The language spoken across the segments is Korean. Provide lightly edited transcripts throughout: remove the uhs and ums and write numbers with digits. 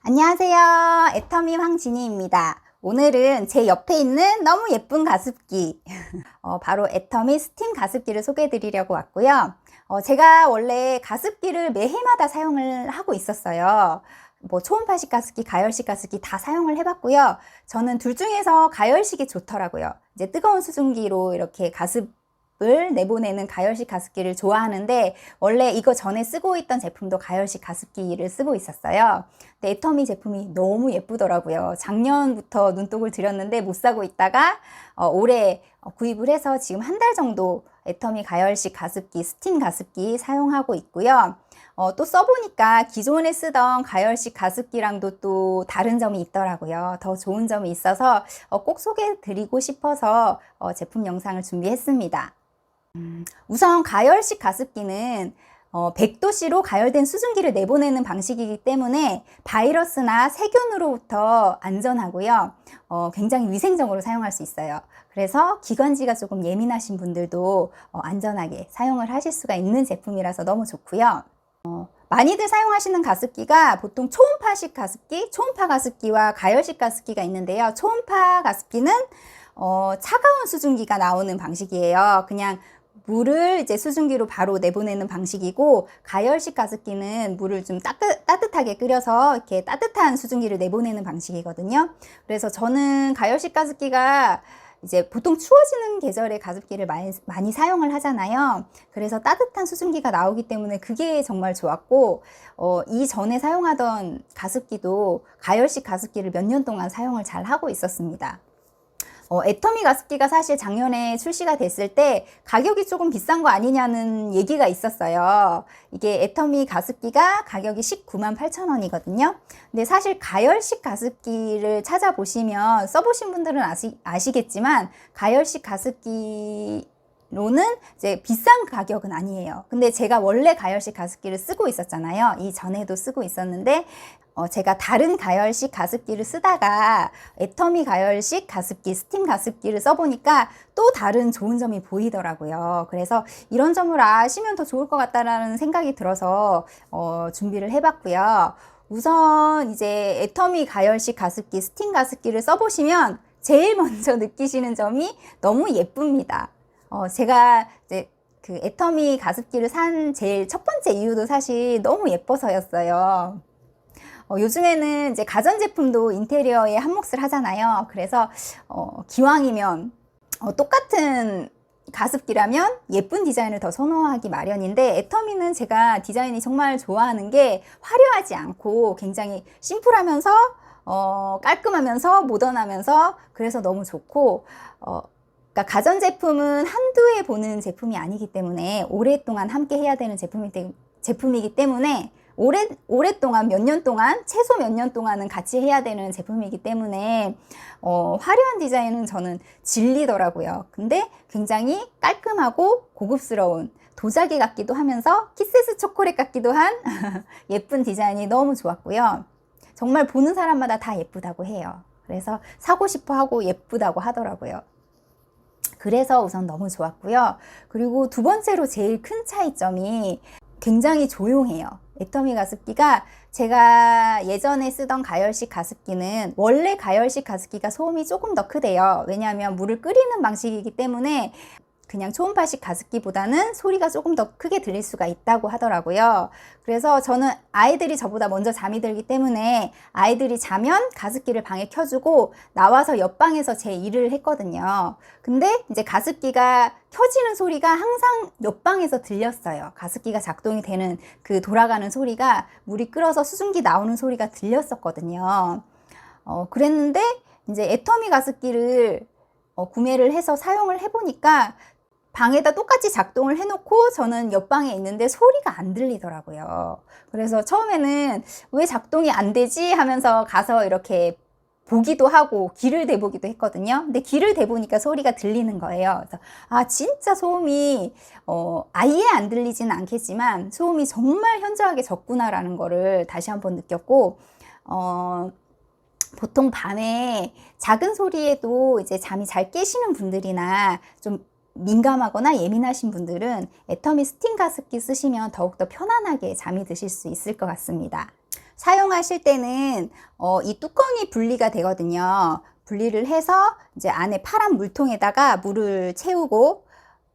안녕하세요. 애터미 황진희입니다. 오늘은 제 옆에 있는 너무 예쁜 가습기 바로 애터미 스팀 가습기를 소개해 드리려고 왔고요. 제가 원래 가습기를 매해마다 사용을 하고 있었어요. 초음파식 가습기, 가열식 가습기 다 사용을 해봤고요. 저는 둘 중에서 가열식이 좋더라고요. 이제 뜨거운 수증기로 이렇게 가습을 내보내는 가열식 가습기를 좋아하는데, 원래 이거 전에 쓰고 있던 제품도 가열식 가습기를 쓰고 있었어요. 근데 애터미 제품이 너무 예쁘더라고요. 작년부터 눈독을 들였는데 못 사고 있다가 올해 구입을 해서 지금 한 달 정도 애터미 가열식 가습기, 스팀 가습기 사용하고 있고요. 또 써보니까 기존에 쓰던 가열식 가습기랑도 또 다른 점이 있더라고요. 더 좋은 점이 있어서 꼭 소개해 드리고 싶어서 제품 영상을 준비했습니다. 우선 가열식 가습기는 100도씨로 가열된 수증기를 내보내는 방식이기 때문에 바이러스나 세균으로부터 안전하고요. 굉장히 위생적으로 사용할 수 있어요. 그래서 기관지가 조금 예민하신 분들도 안전하게 사용을 하실 수가 있는 제품이라서 너무 좋고요. 많이들 사용하시는 가습기가 보통 초음파식 가습기, 초음파 가습기와 가열식 가습기가 있는데요. 초음파 가습기는 차가운 수증기가 나오는 방식이에요. 그냥 물을 이제 수증기로 바로 내보내는 방식이고, 가열식 가습기는 물을 좀 따뜻하게 끓여서 이렇게 따뜻한 수증기를 내보내는 방식이거든요. 그래서 저는 가열식 가습기가 이제 보통 추워지는 계절에 가습기를 많이 사용을 하잖아요. 그래서 따뜻한 수증기가 나오기 때문에 그게 정말 좋았고, 이전에 사용하던 가습기도 가열식 가습기를 몇 년 동안 사용을 잘 하고 있었습니다. 애터미 가습기가 사실 작년에 출시가 됐을 때 가격이 조금 비싼 거 아니냐는 얘기가 있었어요. 이게 애터미 가습기가 가격이 198,000원이거든요. 근데 사실 가열식 가습기를 찾아보시면, 써보신 분들은 아시겠지만 가열식 가습기로는 이제 비싼 가격은 아니에요. 근데 제가 원래 가열식 가습기를 쓰고 있었잖아요. 이전에도 쓰고 있었는데 제가 다른 가열식 가습기를 쓰다가 애터미 가열식 가습기, 스팀 가습기를 써보니까 또 다른 좋은 점이 보이더라고요. 그래서 이런 점을 아시면 더 좋을 것 같다라는 생각이 들어서 준비를 해봤고요. 우선 이제 애터미 가열식 가습기, 스팀 가습기를 써보시면 제일 먼저 느끼시는 점이 너무 예쁩니다. 제가 이제 그 애터미 가습기를 산 제일 첫 번째 이유도 사실 너무 예뻐서였어요. 요즘에는 이제 가전제품도 인테리어에 한 몫을 하잖아요. 그래서 기왕이면 똑같은 가습기라면 예쁜 디자인을 더 선호하기 마련인데, 애터미는 제가 디자인이 정말 좋아하는 게 화려하지 않고 굉장히 심플하면서 깔끔하면서 모던하면서, 그래서 너무 좋고, 그러니까 가전제품은 한두 해 보는 제품이 아니기 때문에 오랫동안 함께 해야 되는 제품이기 때문에 오랫동안 몇 년 동안, 최소 몇 년 동안은 같이 해야 되는 제품이기 때문에 화려한 디자인은 저는 질리더라고요. 근데 굉장히 깔끔하고 고급스러운, 도자기 같기도 하면서 키세스 초콜릿 같기도 한 예쁜 디자인이 너무 좋았고요. 정말 보는 사람마다 다 예쁘다고 해요. 그래서 사고 싶어 하고 예쁘다고 하더라고요. 그래서 우선 너무 좋았고요. 그리고 두 번째로 제일 큰 차이점이 굉장히 조용해요. 애터미 가습기가, 제가 예전에 쓰던 가열식 가습기는 원래 가열식 가습기가 소음이 조금 더 크대요. 왜냐하면 물을 끓이는 방식이기 때문에 그냥 초음파식 가습기보다는 소리가 조금 더 크게 들릴 수가 있다고 하더라고요. 그래서 저는 아이들이 저보다 먼저 잠이 들기 때문에 아이들이 자면 가습기를 방에 켜주고 나와서 옆방에서 제 일을 했거든요. 근데 이제 가습기가 켜지는 소리가 항상 옆방에서 들렸어요. 가습기가 작동이 되는 그 돌아가는 소리가, 물이 끓어서 수증기 나오는 소리가 들렸었거든요. 그랬는데 이제 애터미 가습기를 구매를 해서 사용을 해보니까 방에다 똑같이 작동을 해놓고 저는 옆방에 있는데 소리가 안 들리더라고요. 그래서 처음에는 왜 작동이 안 되지 하면서 가서 이렇게 보기도 하고 귀를 대보기도 했거든요. 근데 귀를 대보니까 소리가 들리는 거예요. 그래서 진짜 소음이 아예 안 들리지는 않겠지만 소음이 정말 현저하게 적구나라는 거를 다시 한번 느꼈고, 보통 밤에 작은 소리에도 이제 잠이 잘 깨시는 분들이나 좀 민감하거나 예민하신 분들은 애터미 스팀 가습기 쓰시면 더욱더 편안하게 잠이 드실 수 있을 것 같습니다. 사용하실 때는 이 뚜껑이 분리가 되거든요. 분리를 해서 이제 안에 파란 물통에다가 물을 채우고,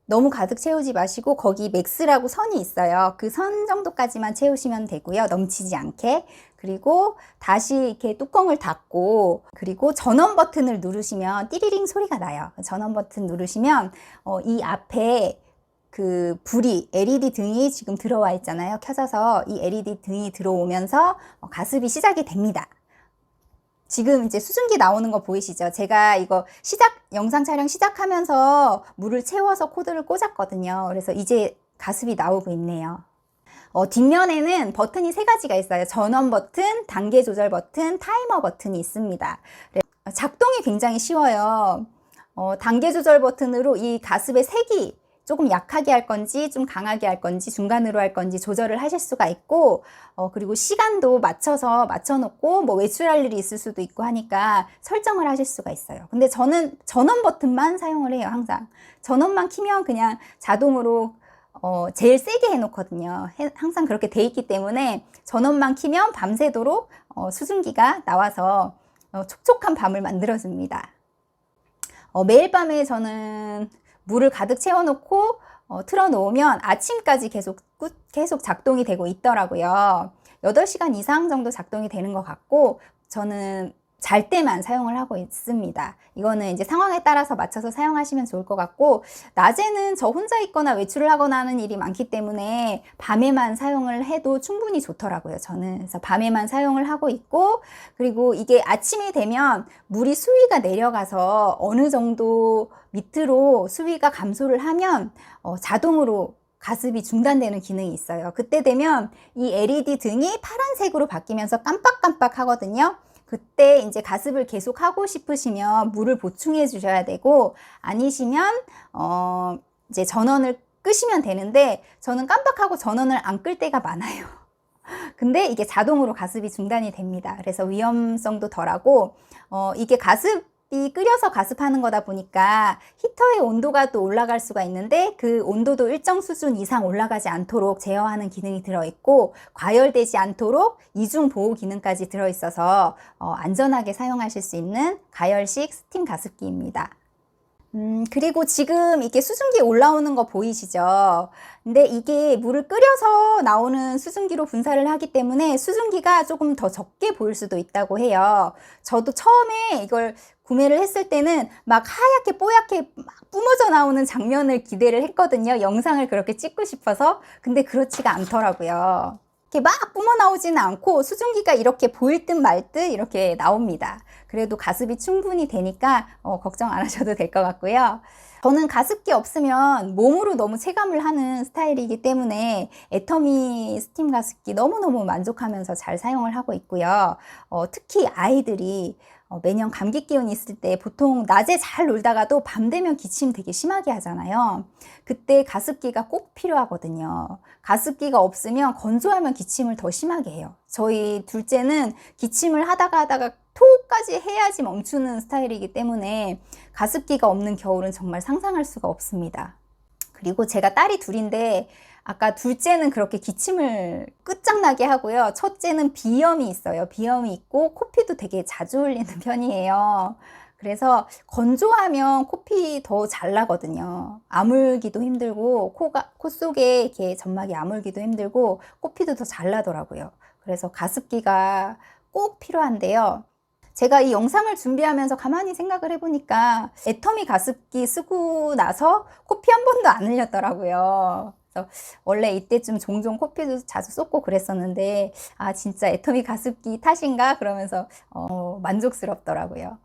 너무 가득 채우지 마시고 거기 맥스라고 선이 있어요. 그 선 정도까지만 채우시면 되고요. 넘치지 않게. 그리고 다시 이렇게 뚜껑을 닫고, 그리고 전원 버튼을 누르시면 띠리링 소리가 나요. 전원 버튼 누르시면 이 앞에 그 불이, LED 등이 지금 들어와 있잖아요. 켜져서 이 LED 등이 들어오면서 가습이 시작이 됩니다. 지금 이제 수증기 나오는 거 보이시죠? 제가 이거 영상 촬영 시작하면서 물을 채워서 코드를 꽂았거든요. 그래서 이제 가습이 나오고 있네요. 뒷면에는 버튼이 3가지가 있어요. 전원 버튼, 단계 조절 버튼, 타이머 버튼이 있습니다. 작동이 굉장히 쉬워요. 단계 조절 버튼으로 이 가습의 색이 조금 약하게 할 건지 좀 강하게 할 건지 중간으로 할 건지 조절을 하실 수가 있고, 그리고 시간도 맞춰놓고 뭐 외출할 일이 있을 수도 있고 하니까 설정을 하실 수가 있어요. 근데 저는 전원 버튼만 사용을 해요. 항상 전원만 키면 그냥 자동으로 제일 세게 해놓거든요. 항상 그렇게 돼 있기 때문에 전원만 키면 밤새도록 수증기가 나와서 촉촉한 밤을 만들어줍니다. 매일 밤에 저는 물을 가득 채워놓고 틀어놓으면 아침까지 계속 작동이 되고 있더라고요. 8시간 이상 정도 작동이 되는 것 같고, 저는 잘 때만 사용을 하고 있습니다. 이거는 이제 상황에 따라서 맞춰서 사용하시면 좋을 것 같고, 낮에는 저 혼자 있거나 외출을 하거나 하는 일이 많기 때문에 밤에만 사용을 해도 충분히 좋더라고요. 저는 그래서 밤에만 사용을 하고 있고, 그리고 이게 아침이 되면 물이 수위가 내려가서 어느 정도 밑으로 수위가 감소를 하면 자동으로 가습이 중단되는 기능이 있어요. 그때 되면 이 LED 등이 파란색으로 바뀌면서 깜빡깜빡 하거든요. 그때 이제 가습을 계속 하고 싶으시면 물을 보충해 주셔야 되고, 아니시면 이제 전원을 끄시면 되는데, 저는 깜빡하고 전원을 안 끌 때가 많아요. 근데 이게 자동으로 가습이 중단이 됩니다. 그래서 위험성도 덜하고, 이게 가습이 끓여서 가습하는 거다 보니까 히터의 온도가 또 올라갈 수가 있는데, 그 온도도 일정 수준 이상 올라가지 않도록 제어하는 기능이 들어있고, 과열되지 않도록 이중 보호 기능까지 들어있어서 안전하게 사용하실 수 있는 가열식 스팀 가습기입니다. 그리고 지금 이렇게 수증기 올라오는 거 보이시죠? 근데 이게 물을 끓여서 나오는 수증기로 분사를 하기 때문에 수증기가 조금 더 적게 보일 수도 있다고 해요. 저도 처음에 이걸 구매를 했을 때는 막 하얗게 뽀얗게 막 뿜어져 나오는 장면을 기대를 했거든요. 영상을 그렇게 찍고 싶어서. 근데 그렇지가 않더라고요. 이렇게 막 뿜어 나오지는 않고 수증기가 이렇게 보일 듯 말 듯 이렇게 나옵니다. 그래도 가습이 충분히 되니까 걱정 안 하셔도 될 것 같고요. 저는 가습기 없으면 몸으로 너무 체감을 하는 스타일이기 때문에 애터미 스팀 가습기 너무너무 만족하면서 잘 사용을 하고 있고요. 특히 아이들이 매년 감기 기운이 있을 때 보통 낮에 잘 놀다가도 밤 되면 기침 되게 심하게 하잖아요. 그때 가습기가 꼭 필요하거든요. 가습기가 없으면 건조하면 기침을 더 심하게 해요. 저희 둘째는 기침을 하다가 토까지 해야지 멈추는 스타일이기 때문에 가습기가 없는 겨울은 정말 상상할 수가 없습니다. 그리고 제가 딸이 둘인데, 아까 둘째는 그렇게 기침을 끝장나게 하고요. 첫째는 비염이 있어요. 비염이 있고 코피도 되게 자주 흘리는 편이에요. 그래서 건조하면 코피 더 잘 나거든요. 아물기도 힘들고 코 속에 이렇게 점막이 아물기도 힘들고 코피도 더 잘 나더라고요. 그래서 가습기가 꼭 필요한데요. 제가 이 영상을 준비하면서 가만히 생각을 해보니까 애터미 가습기 쓰고 나서 코피 한 번도 안 흘렸더라고요. 그래서 원래 이때쯤 종종 코피도 자주 쏟고 그랬었는데, 진짜 애터미 가습기 탓인가? 그러면서 만족스럽더라고요.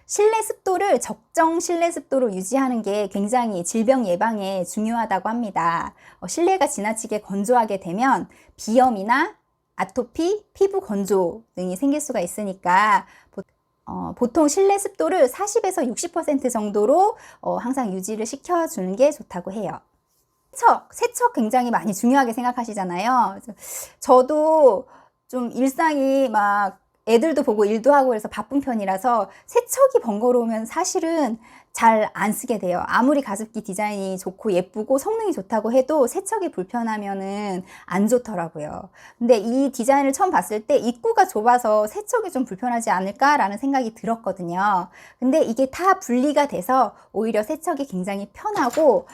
실내 습도를 적정 실내 습도로 유지하는 게 굉장히 질병 예방에 중요하다고 합니다. 실내가 지나치게 건조하게 되면 비염이나 아토피, 피부 건조 등이 생길 수가 있으니까 보통 실내 습도를 40에서 60% 정도로 항상 유지를 시켜주는 게 좋다고 해요. 세척 굉장히 많이 중요하게 생각하시잖아요. 저도 좀 일상이 막 애들도 보고 일도 하고 그래서 바쁜 편이라서 세척이 번거로우면 사실은 잘 안 쓰게 돼요. 아무리 가습기 디자인이 좋고 예쁘고 성능이 좋다고 해도 세척이 불편하면은 안 좋더라고요. 근데 이 디자인을 처음 봤을 때 입구가 좁아서 세척이 좀 불편하지 않을까라는 생각이 들었거든요. 근데 이게 다 분리가 돼서 오히려 세척이 굉장히 편하고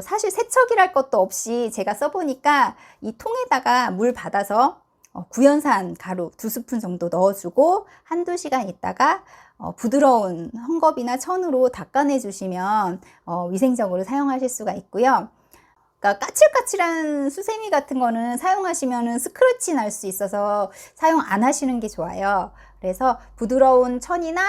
사실 세척이랄 것도 없이 제가 써보니까 이 통에다가 물 받아서 구연산 가루 2스푼 정도 넣어주고 한두 시간 있다가 부드러운 헝겊이나 천으로 닦아내 주시면 위생적으로 사용하실 수가 있고요. 그러니까 까칠까칠한 수세미 같은 거는 사용하시면 스크래치 날 수 있어서 사용 안 하시는 게 좋아요. 그래서 부드러운 천이나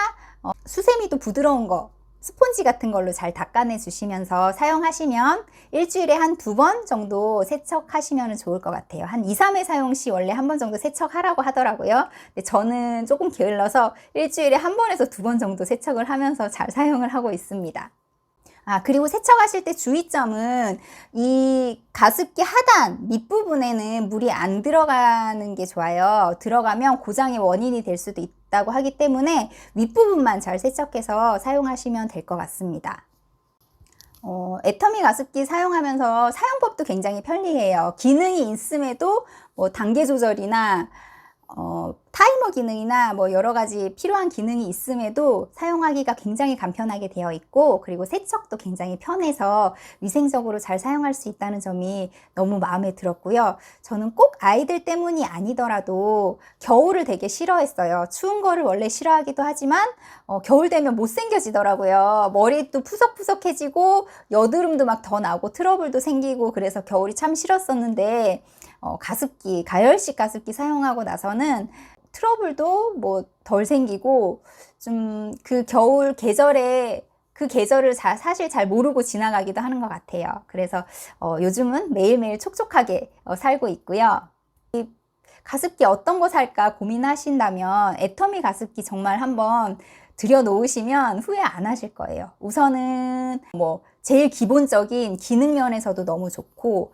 수세미도 부드러운 거 스폰지 같은 걸로 잘 닦아내 주시면서 사용하시면 일주일에 한 2번 정도 세척하시면 좋을 것 같아요. 한 2, 3회 사용 시 원래 한 번 정도 세척하라고 하더라고요. 근데 저는 조금 게을러서 일주일에 한 번에서 2번 정도 세척을 하면서 잘 사용을 하고 있습니다. 그리고 세척하실 때 주의점은 이 가습기 하단 밑부분에는 물이 안 들어가는 게 좋아요. 들어가면 고장의 원인이 될 수도 있다고 하기 때문에 윗부분만 잘 세척해서 사용하시면 될 것 같습니다. 애터미 가습기 사용하면서 사용법도 굉장히 편리해요. 기능이 있음에도 뭐 단계 조절이나 타이머 기능이나 뭐 여러 가지 필요한 기능이 있음에도 사용하기가 굉장히 간편하게 되어 있고, 그리고 세척도 굉장히 편해서 위생적으로 잘 사용할 수 있다는 점이 너무 마음에 들었고요. 저는 꼭 아이들 때문이 아니더라도 겨울을 되게 싫어했어요. 추운 거를 원래 싫어하기도 하지만 겨울 되면 못생겨지더라고요. 머리도 푸석푸석해지고 여드름도 막 더 나고 트러블도 생기고, 그래서 겨울이 참 싫었었는데 가습기, 가열식 가습기 사용하고 나서는 트러블도 뭐 덜 생기고 좀 그 겨울 계절에 그 계절을 사실 잘 모르고 지나가기도 하는 것 같아요. 그래서 요즘은 매일매일 촉촉하게 살고 있고요. 이 가습기 어떤 거 살까 고민하신다면 애터미 가습기 정말 한번 들여놓으시면 후회 안 하실 거예요. 우선은 뭐 제일 기본적인 기능 면에서도 너무 좋고,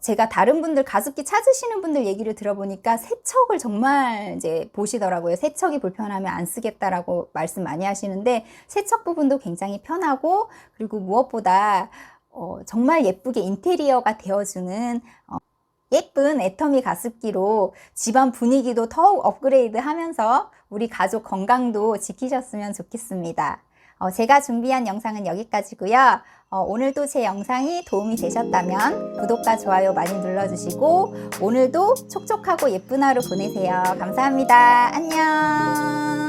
제가 다른 분들 가습기 찾으시는 분들 얘기를 들어보니까 세척을 정말 이제 보시더라고요. 세척이 불편하면 안 쓰겠다라고 말씀 많이 하시는데, 세척 부분도 굉장히 편하고, 그리고 무엇보다 정말 예쁘게 인테리어가 되어주는 예쁜 애터미 가습기로 집안 분위기도 더욱 업그레이드 하면서 우리 가족 건강도 지키셨으면 좋겠습니다. 제가 준비한 영상은 여기까지고요. 오늘도 제 영상이 도움이 되셨다면 구독과 좋아요 많이 눌러주시고 오늘도 촉촉하고 예쁜 하루 보내세요. 감사합니다. 안녕.